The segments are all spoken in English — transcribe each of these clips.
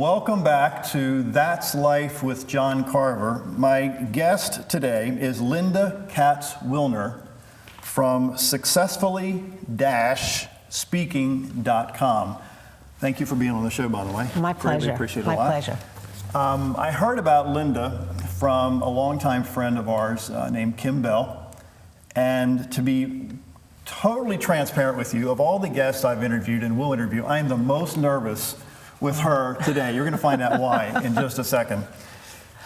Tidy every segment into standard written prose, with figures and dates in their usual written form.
Welcome back to That's Life with John Carver. My guest today is Linda Katz-Wilner from successfully-speaking.com. Thank you for being on the show, by the way. My pleasure. Greatly appreciate it a lot. My pleasure. I heard about Linda from a longtime friend of ours named Kim Bell. And to be totally transparent with you, of all the guests I've interviewed and will interview, I am the most nervous with her today. You're going to find out why in just a second.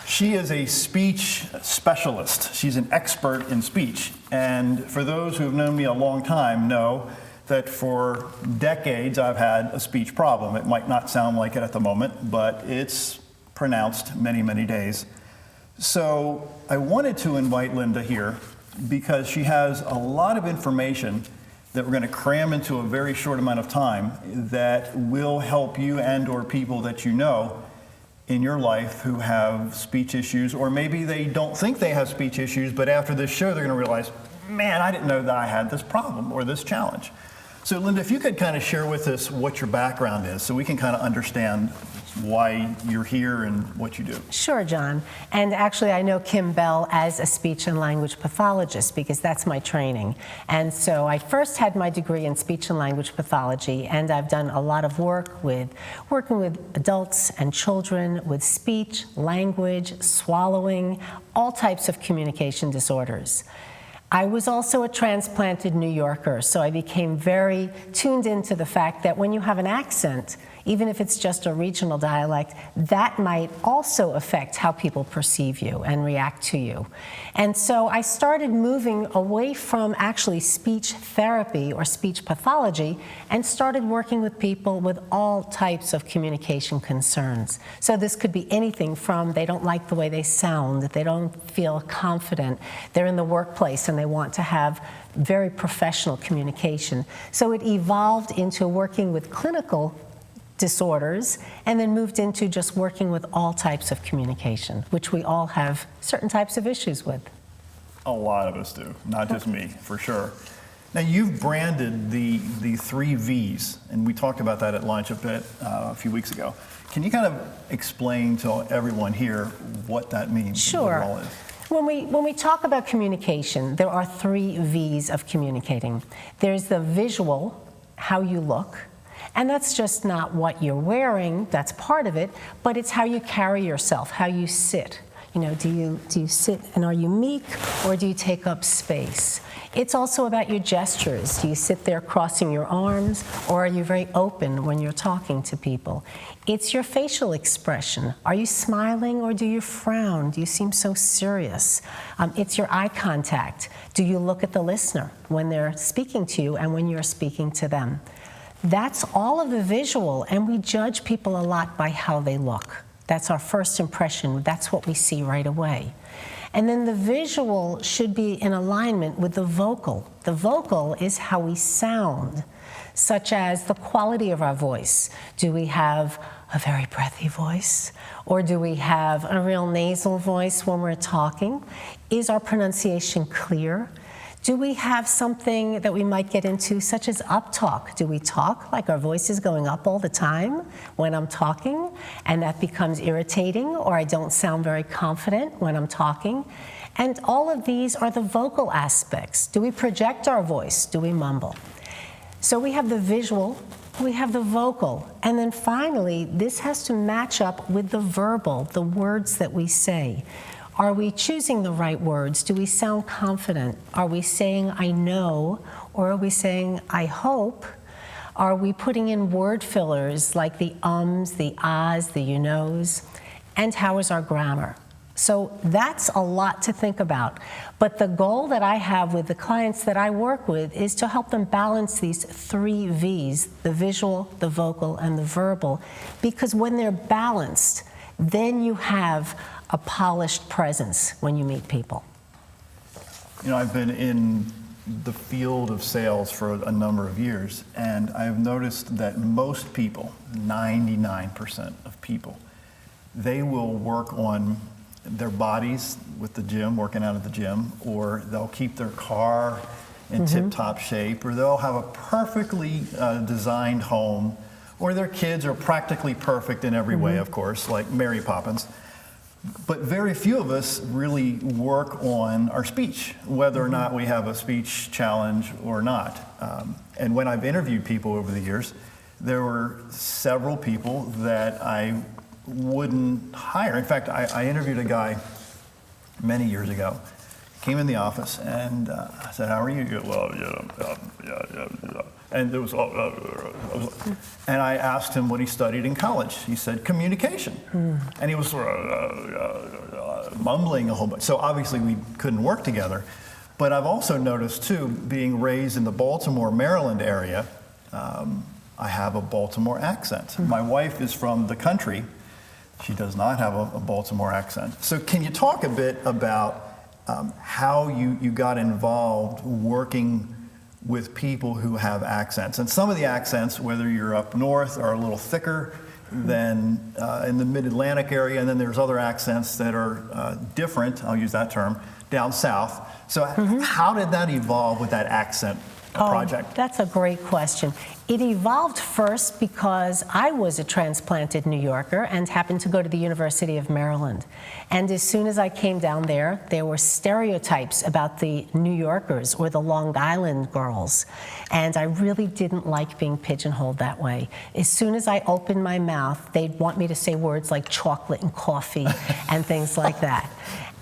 She is a speech specialist. She's an expert in speech. And for those who have known me a long time know that for decades I've had a speech problem. It might not sound like it at the moment, but it's pronounced many, many days. So I wanted to invite Linda here because she has a lot of information that we're going to cram into a very short amount of time that will help you and or people that you know in your life who have speech issues, or maybe they don't think they have speech issues, but after this show they're going to realize, man, I didn't know that I had this problem or this challenge. So Linda, if you could kind of share with us what your background is so we can kind of understand why you're here and what you do. Sure, John. And actually, I know Kim Bell as a speech and language pathologist because that's my training. And so I first had my degree in speech and language pathology, and I've done a lot of work working with adults and children with speech, language, swallowing, all types of communication disorders. I was also a transplanted New Yorker, so I became very tuned into the fact that when you have an accent, even if it's just a regional dialect, that might also affect how people perceive you and react to you. And so I started moving away from actually speech therapy or speech pathology and started working with people with all types of communication concerns. So this could be anything from they don't like the way they sound, they don't feel confident, they're in the workplace and they want to have very professional communication. So it evolved into working with clinical disorders, and then moved into just working with all types of communication, which we all have certain types of issues with. A lot of us do, not just me, for sure. Now you've branded the 3 V's, and we talked about that at lunch a bit a few weeks ago. Can you kind of explain to everyone here what that means? Sure. And what it all is? When we talk about communication, there are 3 V's of communicating. There's the visual, how you look. And that's just not what you're wearing, that's part of it, but it's how you carry yourself, how you sit. You know, do you sit and are you meek, or do you take up space? It's also about your gestures. Do you sit there crossing your arms, or are you very open when you're talking to people? It's your facial expression. Are you smiling or do you frown? Do you seem so serious? It's your eye contact. Do you look at the listener when they're speaking to you and when you're speaking to them? That's all of the visual, and we judge people a lot by how they look. That's our first impression. That's what we see right away. And then the visual should be in alignment with the vocal. The vocal is how we sound, such as the quality of our voice. Do we have a very breathy voice? Or do we have a real nasal voice when we're talking? Is our pronunciation clear? Do we have something that we might get into, such as uptalk? Do we talk like our voice is going up all the time when I'm talking, and that becomes irritating, or I don't sound very confident when I'm talking? And all of these are the vocal aspects. Do we project our voice? Do we mumble? So we have the visual, we have the vocal, and then finally, this has to match up with the verbal, the words that we say. Are we choosing the right words? Do we sound confident? Are we saying I know, or are we saying I hope? Are we putting in word fillers like the ums, the ahs, the you knows? And how is our grammar? So that's a lot to think about. But the goal that I have with the clients that I work with is to help them balance these 3 V's, the visual, the vocal, and the verbal, because when they're balanced, then you have a polished presence when you meet people. You know, I've been in the field of sales for a number of years, and I've noticed that most people, 99% of people, they will work on their bodies with the gym, working out at the gym, or they'll keep their car in tip-top shape, or they'll have a perfectly designed home or their kids are practically perfect in every way, of course, like Mary Poppins. But very few of us really work on our speech, whether or not we have a speech challenge or not. And when I've interviewed people over the years, there were several people that I wouldn't hire. In fact, I interviewed a guy many years ago. Came in the office and I said, "How are you?" He goes, "Well, yeah." And there was, and I asked him what he studied in college. He said communication, and he was mumbling a whole bunch. So obviously we couldn't work together. But I've also noticed too, being raised in the Baltimore, Maryland area, I have a Baltimore accent. My wife is from the country. She does not have a Baltimore accent. So can you talk a bit about how you got involved working with people who have accents? And some of the accents, whether you're up north, are a little thicker than in the mid-Atlantic area, and then there's other accents that are different, I'll use that term, down south. So how did that evolve with that accent project? That's a great question. It evolved first because I was a transplanted New Yorker and happened to go to the University of Maryland. And as soon as I came down there were stereotypes about the New Yorkers or the Long Island girls. And I really didn't like being pigeonholed that way. As soon as I opened my mouth, they'd want me to say words like chocolate and coffee and things like that.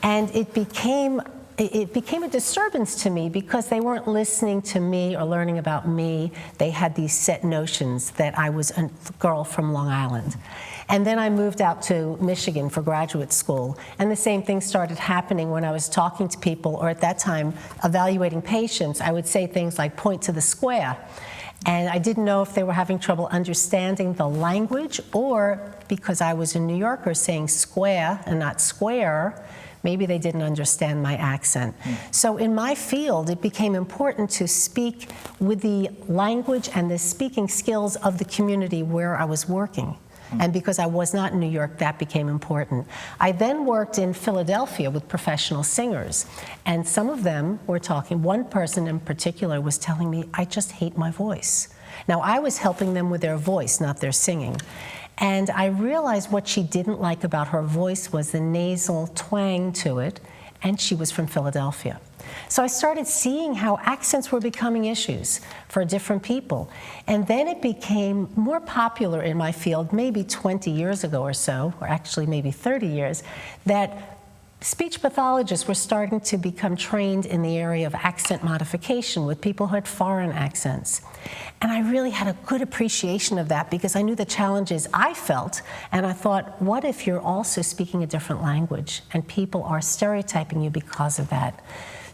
And it became a disturbance to me because they weren't listening to me or learning about me. They had these set notions that I was a girl from Long Island. And then I moved out to Michigan for graduate school, and the same thing started happening when I was talking to people, or at that time, evaluating patients. I would say things like, point to the square. And I didn't know if they were having trouble understanding the language, or because I was a New Yorker saying square and not square, maybe they didn't understand my accent. So in my field, it became important to speak with the language and the speaking skills of the community where I was working. And because I was not in New York, that became important. I then worked in Philadelphia with professional singers, and some of them were talking. One person in particular was telling me, "I just hate my voice." Now, I was helping them with their voice, not their singing. And I realized what she didn't like about her voice was the nasal twang to it, and she was from Philadelphia. So I started seeing how accents were becoming issues for different people. And then it became more popular in my field, maybe 20 years ago or so, or actually maybe 30 years, that speech pathologists were starting to become trained in the area of accent modification with people who had foreign accents. And I really had a good appreciation of that because I knew the challenges I felt, and I thought, what if you're also speaking a different language and people are stereotyping you because of that?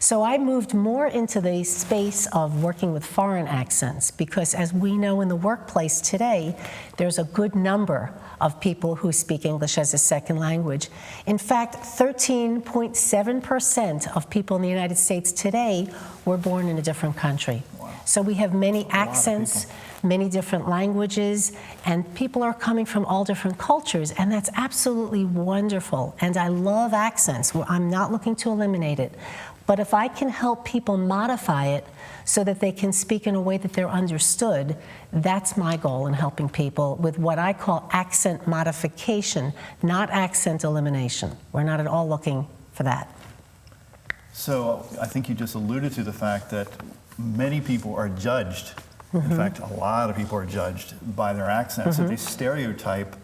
So I moved more into the space of working with foreign accents because, as we know in the workplace today, there's a good number of people who speak English as a second language. In fact, 13.7% of people in the United States today were born in a different country. Wow. So we have many accents, many different languages, and people are coming from all different cultures, and that's absolutely wonderful. And I love accents. I'm not looking to eliminate it. But if I can help people modify it so that they can speak in a way that they're understood, that's my goal in helping people with what I call accent modification, not accent elimination. We're not at all looking for that. So I think you just alluded to the fact that many people are judged. In fact, a lot of people are judged by their accents. So they stereotype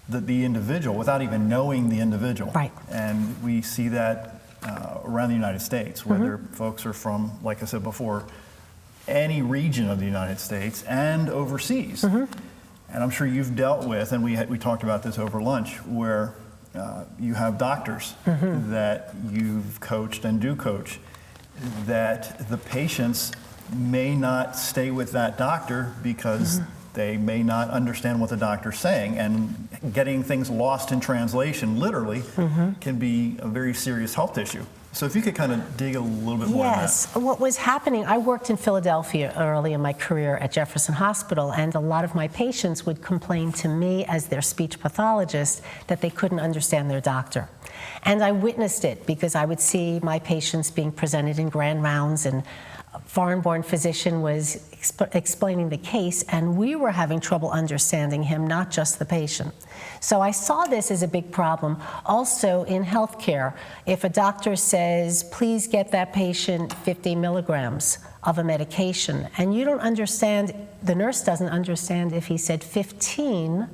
the individual without even knowing the individual. Right. And we see that around the United States, whether folks are from, like I said before, any region of the United States and overseas. And I'm sure you've dealt with, and we talked about this over lunch, where you have doctors that you've coached and do coach, that the patients may not stay with that doctor because they may not understand what the doctor's saying, and getting things lost in translation, literally, can be a very serious health issue. So if you could kind of dig a little bit more on that. Yes, what was happening, I worked in Philadelphia early in my career at Jefferson Hospital, and a lot of my patients would complain to me as their speech pathologist that they couldn't understand their doctor. And I witnessed it because I would see my patients being presented in grand rounds and foreign-born physician was explaining the case, and we were having trouble understanding him, not just the patient. So I saw this as a big problem. Also in healthcare, if a doctor says, please get that patient 50 milligrams of a medication, and you don't understand, the nurse doesn't understand if he said 15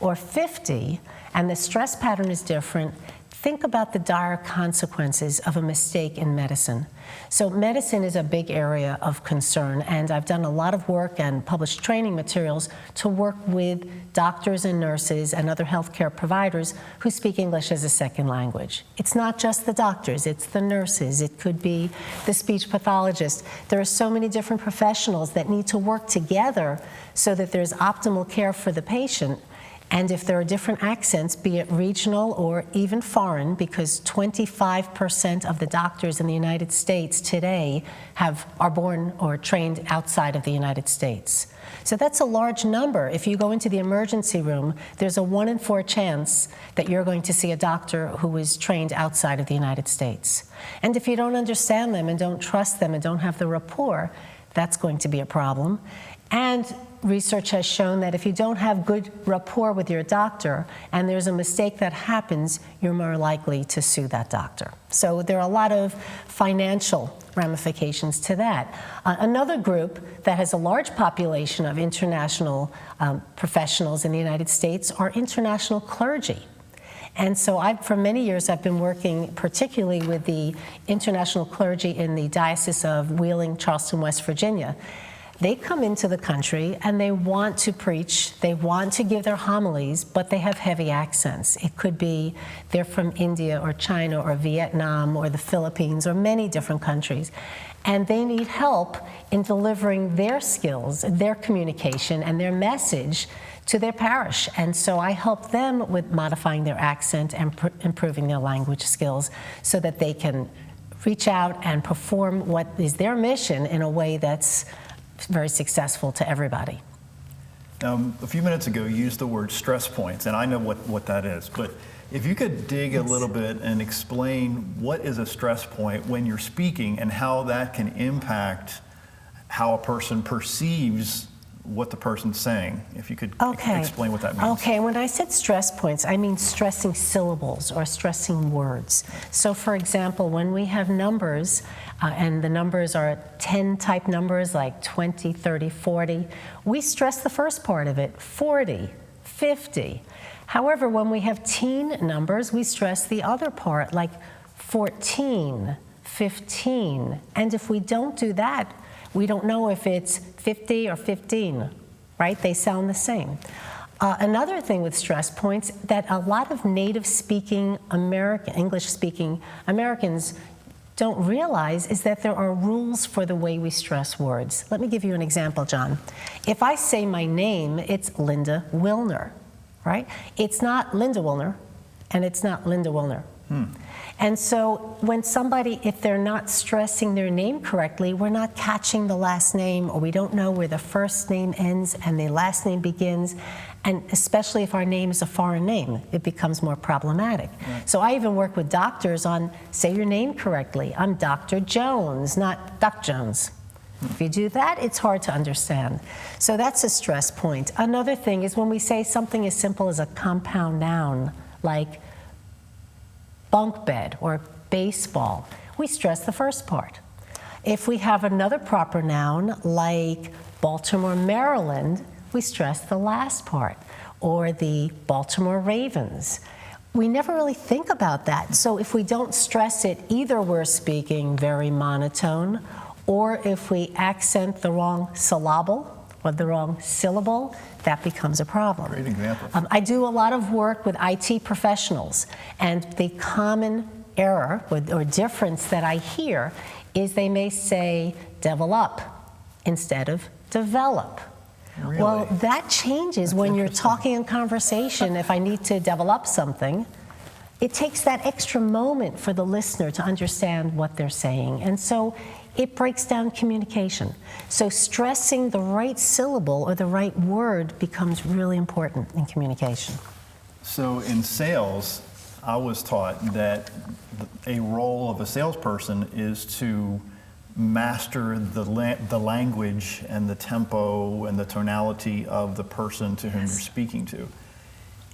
or 50, and the stress pattern is different, think about the dire consequences of a mistake in medicine. So medicine is a big area of concern, and I've done a lot of work and published training materials to work with doctors and nurses and other healthcare providers who speak English as a second language. It's not just the doctors, it's the nurses, it could be the speech pathologist. There are so many different professionals that need to work together so that there's optimal care for the patient. And if there are different accents, be it regional or even foreign, because 25% of the doctors in the United States today are born or trained outside of the United States. So that's a large number. If you go into the emergency room, there's a 1 in 4 chance that you're going to see a doctor who is trained outside of the United States. And if you don't understand them and don't trust them and don't have the rapport, that's going to be a problem. And research has shown that if you don't have good rapport with your doctor and there's a mistake that happens, you're more likely to sue that doctor. So there are a lot of financial ramifications to that. Another group that has a large population of international professionals in the United States are international clergy. And so for many years, I've been working particularly with the international clergy in the Diocese of Wheeling, Charleston, West Virginia. They come into the country and they want to preach, they want to give their homilies, but they have heavy accents. It could be they're from India or China or Vietnam or the Philippines or many different countries. And they need help in delivering their skills, their communication, and their message to their parish. And so I help them with modifying their accent and improving their language skills so that they can reach out and perform what is their mission in a way that's very successful to everybody. A few minutes ago, you used the word stress points, and I know what that is, but if you could dig a little bit and explain what is a stress point when you're speaking and how that can impact how a person perceives what the person's saying, if you could explain what that means. Okay, when I said stress points, I mean stressing syllables or stressing words. So for example, when we have numbers, and the numbers are 10 type numbers like 20, 30, 40, we stress the first part of it, 40, 50. However, when we have teen numbers, we stress the other part like 14, 15. And if we don't do that, we don't know if it's 50 or 15, right? They sound the same. Another thing with stress points that a lot of native-speaking English-speaking Americans don't realize is that there are rules for the way we stress words. Let me give you an example, John. If I say my name, it's Linda Wilner, right? It's not Linda Wilner, and it's not Linda Wilner. And so when somebody, if they're not stressing their name correctly, we're not catching the last name, or we don't know where the first name ends and the last name begins. And especially if our name is a foreign name, it becomes more problematic. Right. So I even work with doctors on, say your name correctly. I'm Dr. Jones, not Duck Jones. If you do that, it's hard to understand. So that's a stress point. Another thing is when we say something as simple as a compound noun, like bunk bed or baseball, we stress the first part. If we have another proper noun like Baltimore, Maryland, we stress the last part, or the Baltimore Ravens. We never really think about that. So if we don't stress it, either we're speaking very monotone, or if we accent the wrong syllable or the wrong syllable, that becomes a problem. Great example. I do a lot of work with IT professionals, and the common error or difference that I hear is they may say develop instead of develop. Really? Well, that changes when you're talking in conversation. If I need to develop something, it takes that extra moment for the listener to understand what they're saying. And so it breaks down communication. So stressing the right syllable or the right word becomes really important in communication. So in sales, I was taught that a role of a salesperson is to master the language and the tempo and the tonality of the person to whom you're speaking to.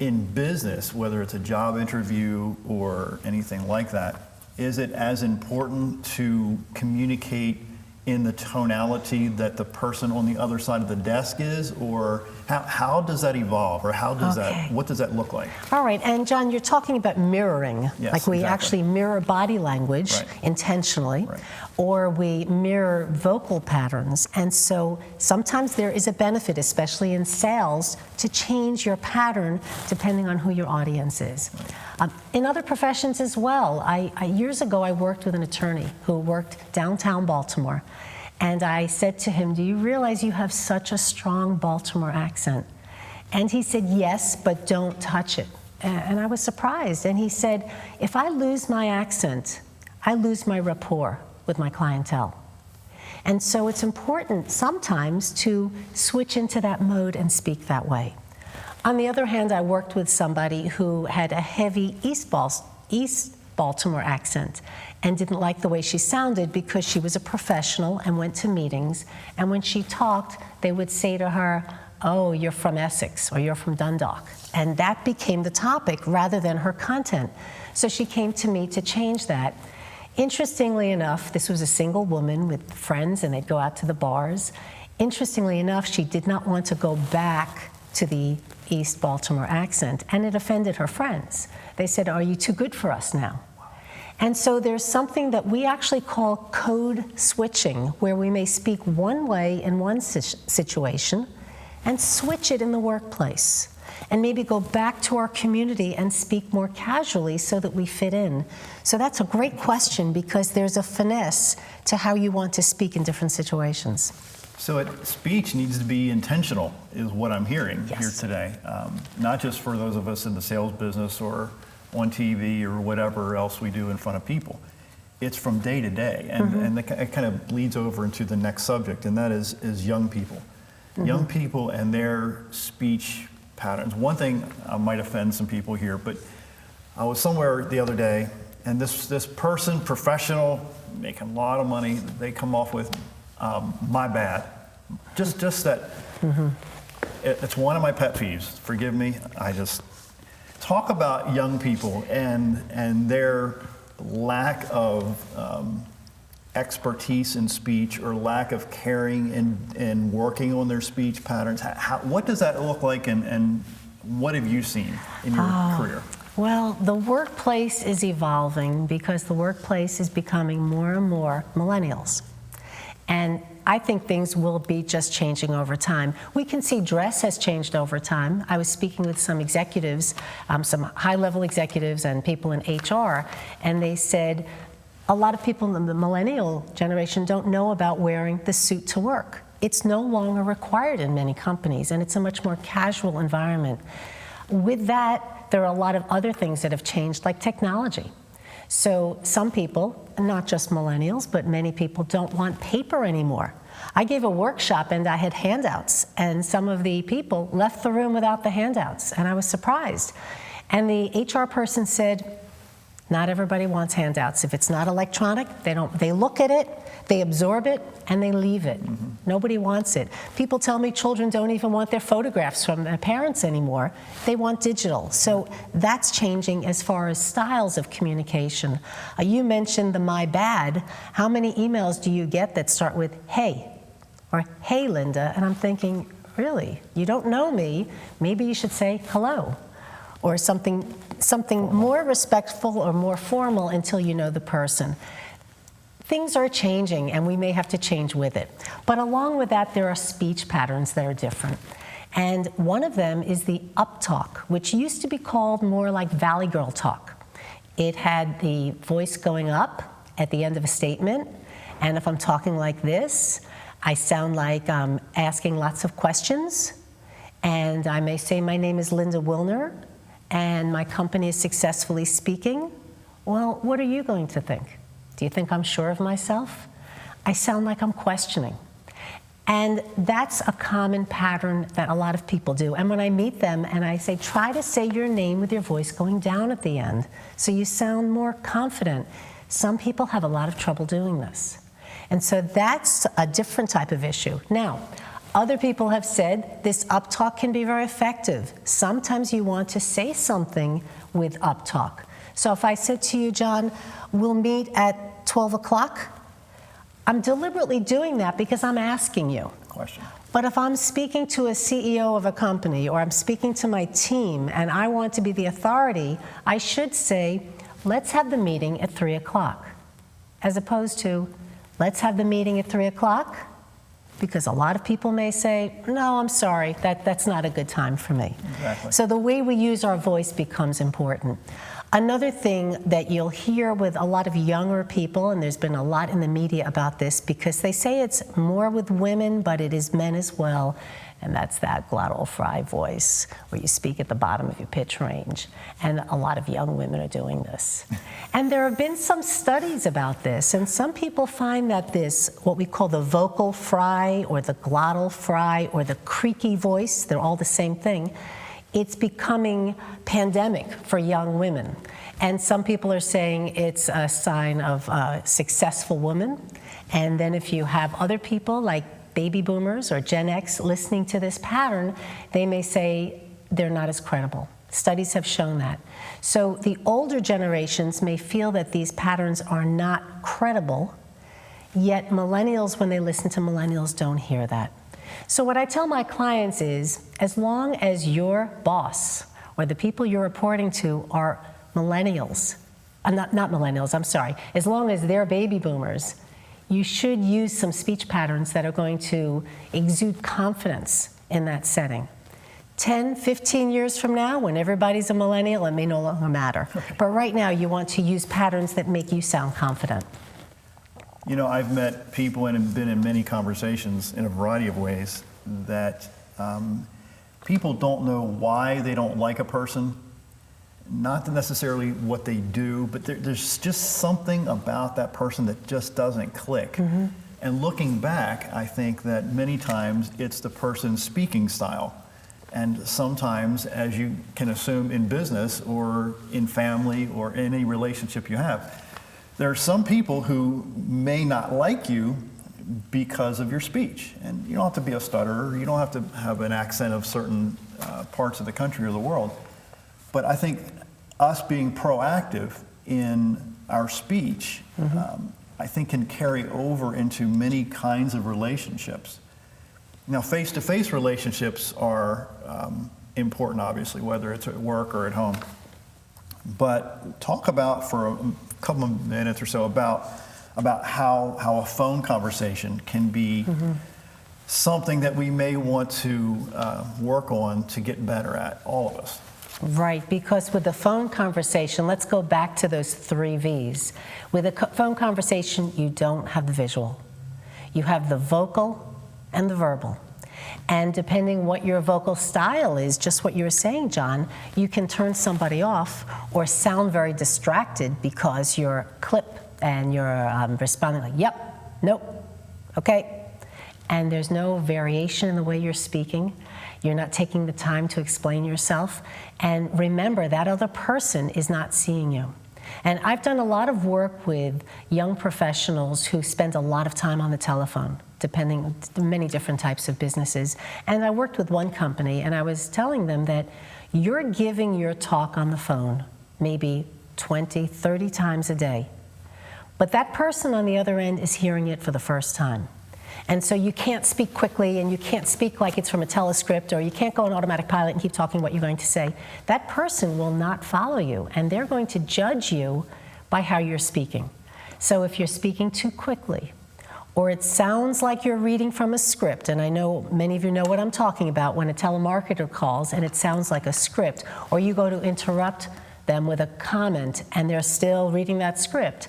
In business, whether it's a job interview or anything like that, is it as important to communicate in the tonality that the person on the other side of the desk is, or how does that evolve, or how does what does that look like? All right, and John, you're talking about mirroring, Yes, like we exactly. actually mirror body language intentionally, or we mirror vocal patterns, and so sometimes there is a benefit, especially in sales, to change your pattern depending on who your audience is. In other professions as well, years ago I worked with an attorney who worked downtown Baltimore, and I said to him, "Do you realize you have such a strong Baltimore accent?" And he said, "Yes, but don't touch it." And I was surprised, and he said, "If I lose my accent, I lose my rapport with my clientele." And so it's important sometimes to switch into that mode and speak that way. On the other hand, I worked with somebody who had a heavy East Baltimore accent and didn't like the way she sounded because she was a professional and went to meetings, and when she talked, they would say to her, "Oh, you're from Essex," or "You're from Dundalk." And that became the topic rather than her content. So she came to me to change that. Interestingly enough, this was a single woman with friends, and they'd go out to the bars. Interestingly enough, she did not want to go back to the East Baltimore accent, and it offended her friends. They said, "Are you too good for us now?" And so there's something that we actually call code switching, where we may speak one way in one situation and switch it in the workplace, and maybe go back to our community and speak more casually so that we fit in. So that's a great question, because there's a finesse to how you want to speak in different situations. So speech needs to be intentional, is what I'm hearing here today. Not just for those of us in the sales business or on TV or whatever else we do in front of people. It's from day to day, and it kind of bleeds over into the next subject, and that is young people. Young people and their speech patterns. One thing, I might offend some people here, but I was somewhere the other day, and this person, professional, making a lot of money, they come off with, "My bad." Just that. It's one of my pet peeves. Forgive me. I just talk about young people and their lack of expertise in speech, or lack of caring and working on their speech patterns. What does that look like, and what have you seen in your career? Well, the workplace is evolving because the workplace is becoming more and more millennials. And I think things will be just changing over time. We can see dress has changed over time. I was speaking with some executives, some high-level executives and people in HR, and they said a lot of people in the millennial generation don't know about wearing the suit to work. It's no longer required in many companies, and it's a much more casual environment. With that, there are a lot of other things that have changed, like technology. So some people, not just millennials, but many people don't want paper anymore. I gave a workshop and I had handouts, and some of the people left the room without the handouts, and I was surprised. And the HR person said, "Not everybody wants handouts. If it's not electronic, they look at it, they absorb it, and they leave it. Nobody wants it." People tell me children don't even want their photographs from their parents anymore. They want digital. So that's changing as far as styles of communication. You mentioned the "my bad." How many emails do you get that start with "hey" or "hey, Linda"? And I'm thinking, really? You don't know me. Maybe you should say hello, or something more respectful or more formal until you know the person. Things are changing, and we may have to change with it. But along with that, there are speech patterns that are different. And one of them is the uptalk, which used to be called more like Valley Girl talk. It had the voice going up at the end of a statement, and if I'm talking like this, I sound like I'm asking lots of questions, and I may say, "My name is Linda Wilner, and my company is Successfully Speaking." Well, what are you going to think? Do you think I'm sure of myself? I sound like I'm questioning. And that's a common pattern that a lot of people do. And when I meet them and I say, try to say your name with your voice going down at the end so you sound more confident, some people have a lot of trouble doing this. And so that's a different type of issue. Now, other people have said this uptalk can be very effective. Sometimes you want to say something with uptalk. So if I said to you, John, we'll meet at 12 o'clock, I'm deliberately doing that because I'm asking you. Question. But if I'm speaking to a CEO of a company or I'm speaking to my team and I want to be the authority, I should say, let's have the meeting at 3 o'clock, as opposed to, let's have the meeting at 3 o'clock, because a lot of people may say, no, I'm sorry, that's not a good time for me. Exactly. So the way we use our voice becomes important. Another thing that you'll hear with a lot of younger people, and there's been a lot in the media about this, because they say it's more with women, but it is men as well, and that's that glottal fry voice, where you speak at the bottom of your pitch range. And a lot of young women are doing this. And there have been some studies about this, and some people find that this, what we call the vocal fry, or the glottal fry, or the creaky voice, they're all the same thing, it's becoming pandemic for young women. And some people are saying it's a sign of a successful woman. And then if you have other people like baby boomers or Gen X listening to this pattern, they may say they're not as credible. Studies have shown that. So the older generations may feel that these patterns are not credible, yet millennials, when they listen to millennials, don't hear that. So what I tell my clients is, as long as your boss or the people you're reporting to are millennials, not millennials, I'm sorry, as long as they're baby boomers, you should use some speech patterns that are going to exude confidence in that setting. 10, 15 years from now, when everybody's a millennial, it may no longer matter. But right now, you want to use patterns that make you sound confident. You know, I've met people and been in many conversations in a variety of ways that people don't know why they don't like a person, not necessarily what they do, but there's just something about that person that just doesn't click. Mm-hmm. And looking back, I think that many times it's the person's speaking style. And sometimes, as you can assume in business or in family or any relationship you have, there are some people who may not like you because of your speech. And you don't have to be a stutterer, you don't have to have an accent of certain parts of the country or the world. But I think us being proactive in our speech, mm-hmm. I think can carry over into many kinds of relationships. Now, face-to-face relationships are important, obviously, whether it's at work or at home. But talk about, for a couple of minutes or so, about how a phone conversation can be mm-hmm. something that we may want to work on to get better at, all of us. Right, because with the phone conversation, let's go back to those 3 V's. With a phone conversation, you don't have the visual. You have the vocal and the verbal. And depending what your vocal style is, just what you were saying, John, you can turn somebody off or sound very distracted because you're clip and you're responding like, yep, nope, okay. And there's no variation in the way you're speaking. You're not taking the time to explain yourself. And remember, that other person is not seeing you. And I've done a lot of work with young professionals who spend a lot of time on the telephone, depending on many different types of businesses. And I worked with one company, and I was telling them that you're giving your talk on the phone maybe 20, 30 times a day. But that person on the other end is hearing it for the first time. And so you can't speak quickly, and you can't speak like it's from a telescript, or you can't go on automatic pilot and keep talking what you're going to say. That person will not follow you, and they're going to judge you by how you're speaking. So if you're speaking too quickly, or it sounds like you're reading from a script, and I know many of you know what I'm talking about when a telemarketer calls and it sounds like a script, or you go to interrupt them with a comment and they're still reading that script,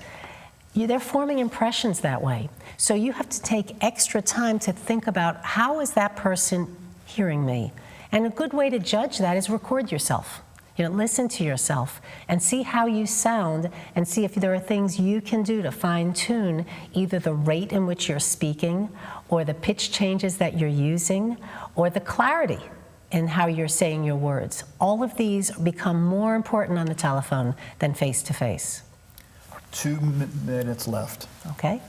they're forming impressions that way. So you have to take extra time to think about, how is that person hearing me? And a good way to judge that is record yourself. Listen to yourself and see how you sound, and see if there are things you can do to fine-tune either the rate in which you're speaking, or the pitch changes that you're using, or the clarity in how you're saying your words. All of these become more important on the telephone than face-to-face. 2 minutes left. Okay.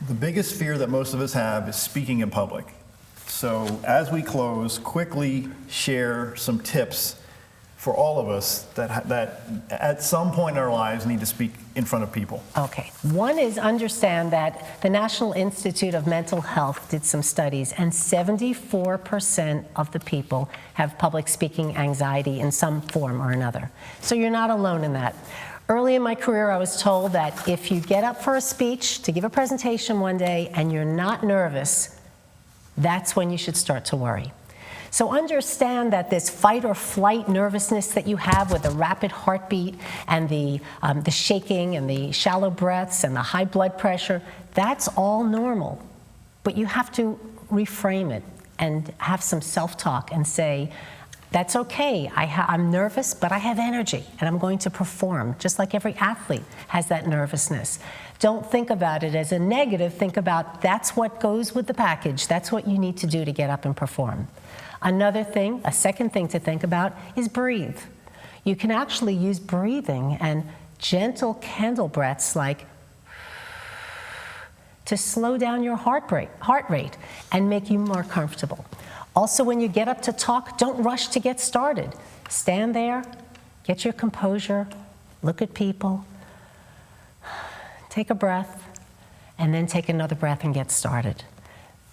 The biggest fear that most of us have is speaking in public. So as we close, quickly share some tips for all of us that at some point in our lives need to speak in front of people. Okay. One is understand that the National Institute of Mental Health did some studies, and 74% of the people have public speaking anxiety in some form or another. So you're not alone in that. Early in my career, I was told that if you get up for a speech to give a presentation one day and you're not nervous, that's when you should start to worry. So understand that this fight or flight nervousness that you have with the rapid heartbeat and the shaking and the shallow breaths and the high blood pressure, that's all normal. But you have to reframe it and have some self-talk and say, that's okay, I'm nervous, but I have energy and I'm going to perform, just like every athlete has that nervousness. Don't think about it as a negative, think about that's what goes with the package, that's what you need to do to get up and perform. Another thing, a second thing to think about is breathe. You can actually use breathing and gentle candle breaths like to slow down your heart rate and make you more comfortable. Also, when you get up to talk, don't rush to get started. Stand there, get your composure, look at people, take a breath, and then take another breath and get started.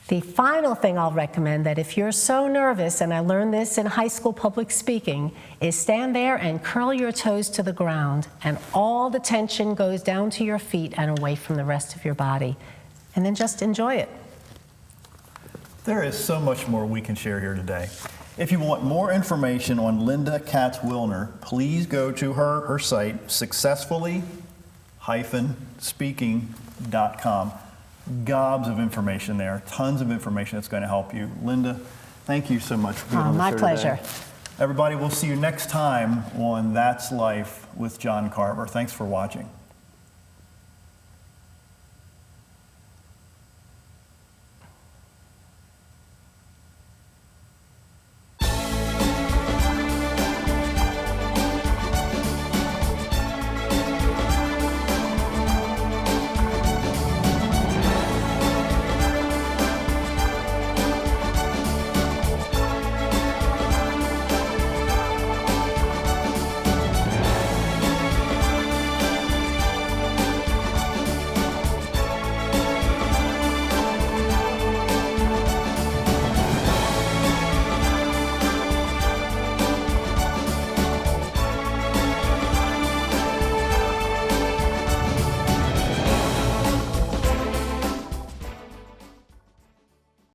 The final thing I'll recommend, that if you're so nervous, and I learned this in high school public speaking, is stand there and curl your toes to the ground, and all the tension goes down to your feet and away from the rest of your body. And then just enjoy it. There is so much more we can share here today. If you want more information on Linda Katz-Wilner, please go to her site, successfully-speaking.com. Gobs of information there, tons of information that's going to help you. Linda, thank you so much for being on the show today. My pleasure. Everybody, we'll see you next time on That's Life with John Carver. Thanks for watching.